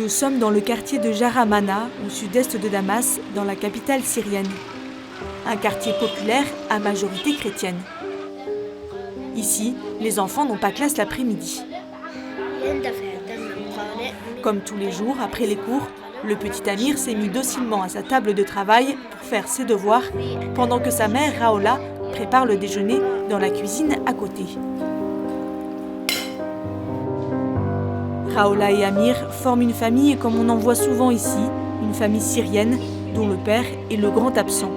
Nous sommes dans le quartier de Jaramana, au sud-est de Damas, dans la capitale syrienne. Un quartier populaire à majorité chrétienne. Ici, les enfants n'ont pas classe l'après-midi. Comme tous les jours, après les cours, le petit Amir s'est mis docilement à sa table de travail pour faire ses devoirs, pendant que sa mère, Raoula, prépare le déjeuner dans la cuisine à côté. Raoula et Amir forment une famille comme on en voit souvent ici, une famille syrienne dont le père est le grand absent.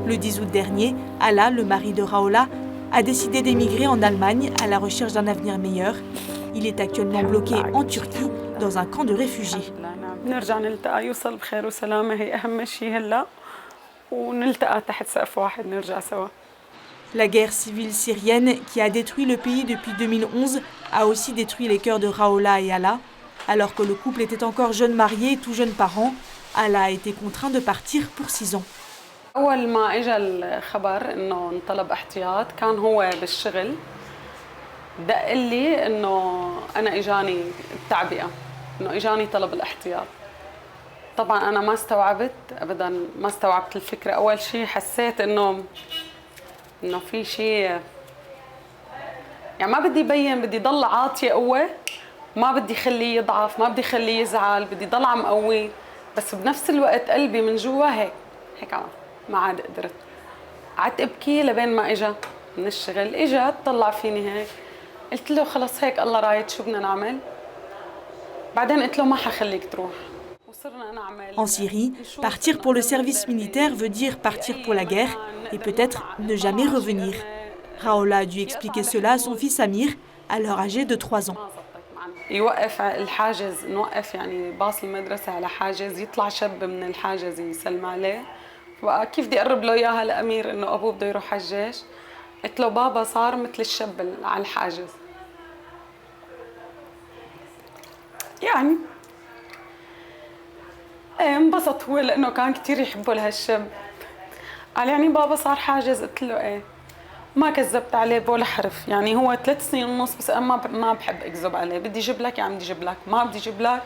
Le 10 août dernier, Ala, le mari de Raoula, a décidé d'émigrer en Allemagne à la recherche d'un avenir meilleur. Il est actuellement bloqué en Turquie dans un camp de réfugiés. La guerre civile syrienne qui a détruit le pays depuis 2011 a aussi détruit les cœurs de Raoula et Ala. Alors que le couple était encore jeune marié et tout jeune parent, Ala a été contraint de partir pour 6 ans. أول ما إجا الخبر إنه انطلب احتياط كان هو بالشغل دق لي إنه أنا إجاني التعبئة إنه إجاني طلب الاحتياط. طبعا أنا ما استوعبت أبدا ما استوعبت الفكرة. أول شيء حسيت إنه في شيء يعني ما بدي يبين بدي ضل عاطية قوة ما بدي خليه يضعف ما بدي خليه يزعل بدي ضل عم قوي بس بنفس الوقت قلبي من جوا هيك عم ما عاد قدرت قعدت ابكي لبين ما اجا من الشغل اجا طلع فيني هيك قلت له خلص هيك الله رايد شو بدنا نعمل بعدين قلت له ما حخليك تروح. En Syrie, partir pour le service militaire veut dire partir pour la guerre et peut-être ne jamais revenir. Raoula a dû expliquer cela à son fils Amir, alors âgé de 3 ans. يوقف الحاجز نوقف يعني باص المدرسة على حاجز يطلع شاب من الحاجز يسلم عليه كيف بدي أقرب له إياها لأمير إنه أبوه بده يروح على الجيش قلت له بابا صار مثل الشاب على الحاجز يعني انبسط هو لأنه كان كتير يحبه لهالشاب قال يعني بابا صار حاجز قلت له ايه ما كذبت عليه بولا حرف يعني هو 3 سنين ونص بس أنا ما بحب أكذب عليه بدي أجيب لك يعني بدي أجيب لك ما بدي أجيب لك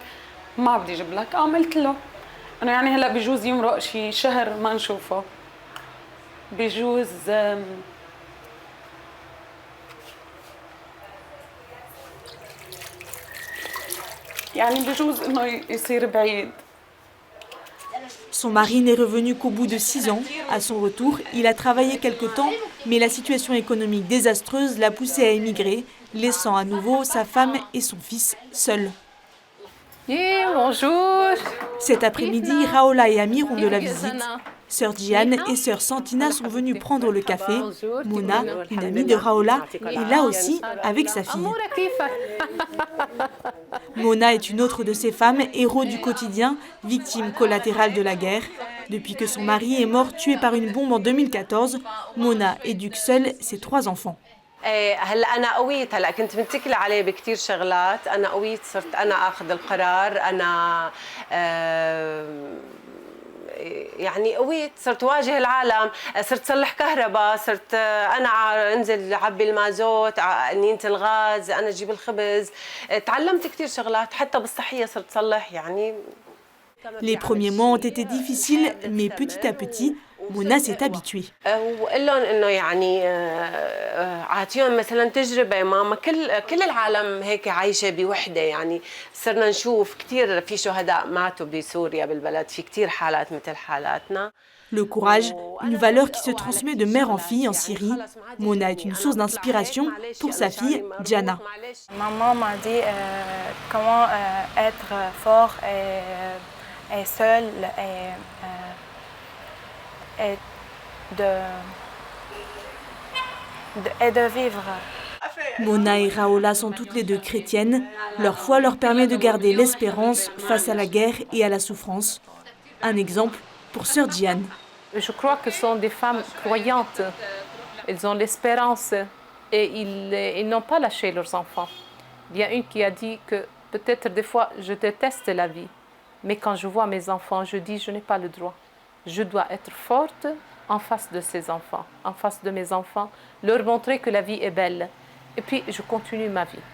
ما بدي أجيب لك قلت له أنا يعني هلا بجوز يمرق شي شهر ما نشوفه بجوز يعني بجوز إنه يصير بعيد. Son mari n'est revenu qu'au bout de 6 ans. À son retour, il a travaillé quelque temps, mais la situation économique désastreuse l'a poussé à émigrer, laissant à nouveau sa femme et son fils seuls. Bonjour. Cet après-midi, Raoula et Amir ont de la visite. Sœur Diane et sœur Santina sont venues prendre le café. Mona, une amie de Raoula, est là aussi avec sa fille. Mona est une autre de ces femmes, héros du quotidien, victime collatérale de la guerre. Depuis que son mari est mort tué par une bombe en 2014, Mona éduque seule ses 3 enfants. هلا انا قويت هلا كنت متكله عليه بكثير شغلات انا قويت صرت انا اخذ القرار انا يعني قويت صرت واجه العالم صرت صلح كهرباء صرت انا انزل اعبي المازوت انينه الغاز انا اجيب الخبز تعلمت كثير شغلات حتى بالصحيه صرت صلح يعني. Les premiers mois ont été difficiles, mais petit à petit, Mona s'est habituée. وقول لهم انه يعني اعطيهم مثلا تجربه ماما كل العالم هيك عايشه بوحده يعني صرنا نشوف كثير في شهداء ماتوا بسوريا بالبلد في كثير حالات مثل حالاتنا. Le courage, une valeur qui se transmet de mère en fille en Syrie. Mona est une source d'inspiration pour sa fille, Jana. Maman m'a dit comment être fort et seul et de vivre. Mona et Raoula sont toutes les deux chrétiennes. Leur foi leur permet de garder l'espérance face à la guerre et à la souffrance. Un exemple pour sœur Diane. Je crois que ce sont des femmes croyantes. Elles ont l'espérance et ils n'ont pas lâché leurs enfants. Il y a une qui a dit que peut-être des fois je déteste la vie, mais quand je vois mes enfants, je dis je n'ai pas le droit. Je dois être forte en face de ces enfants, en face de mes enfants, leur montrer que la vie est belle. Et puis je continue ma vie.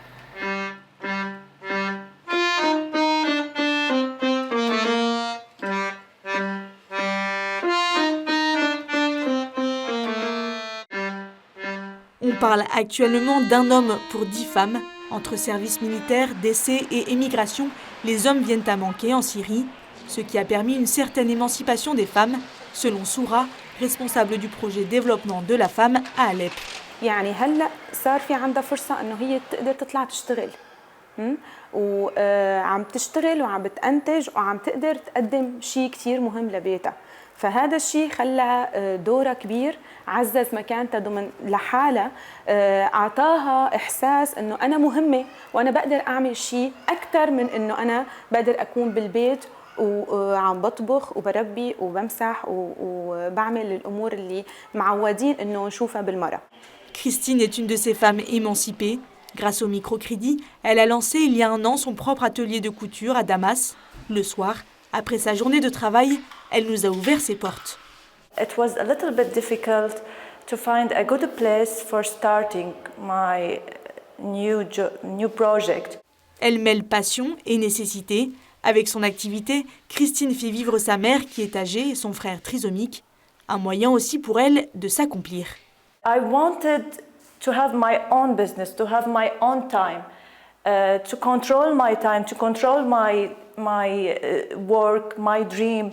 parle actuellement d'1 homme pour 10 femmes. Entre service militaire, décès et émigration, les hommes viennent à manquer en Syrie, ce qui a permis une certaine émancipation des femmes, selon Soura, responsable du projet développement de la femme à Alep. يعني هلا صار في عندها فرصة إنه هي تقدر تطلع تشتغل وعم تشتغل وعم بتنتج وعم تقدر تقدم شيء كتير مهم لبيتها. فهذا الشيء خلى دورها كبير، عزز مكانتها ضمن لحالها، أعطاها إحساس إنه أنا مهمة وأنا بقدر أعمل شيء أكثر من إنه أنا بقدر أكون بالبيت وعم بطبخ وبربي وبمسح وبعمل الأمور اللي معودين إنه نشوفها بالمرة. Christine est une de ces femmes émancipées. Grâce au microcrédit, elle a lancé il y a 1 an son propre atelier de couture à Damas. Le soir, après sa journée de travail, elle nous a ouvert ses portes. It was a little bit difficult to find a good place for starting my new project. Elle mêle passion et nécessité. Avec son activité, Christine fait vivre sa mère qui est âgée et son frère trisomique. Un moyen aussi pour elle de s'accomplir. I wanted to have my own business, to have my own time, to control my time, to control my work, my dream.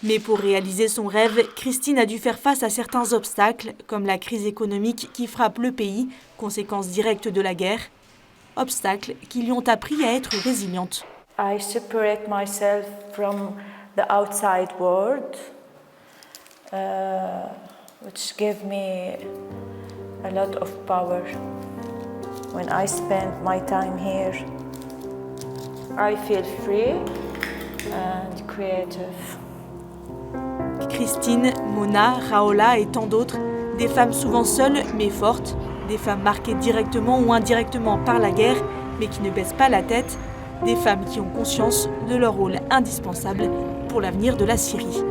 Mais pour réaliser son rêve, Christine a dû faire face à certains obstacles, comme la crise économique qui frappe le pays, conséquence directe de la guerre. Obstacles qui lui ont appris à être résiliente. I separate myself from the outside world, which gave me a lot of power. When I spend my time here, I feel free and creative. Christine, Mona, Raola et tant d'autres, des femmes souvent seules mais fortes, des femmes marquées directement ou indirectement par la guerre mais qui ne baissent pas la tête, des femmes qui ont conscience de leur rôle indispensable pour l'avenir de la Syrie.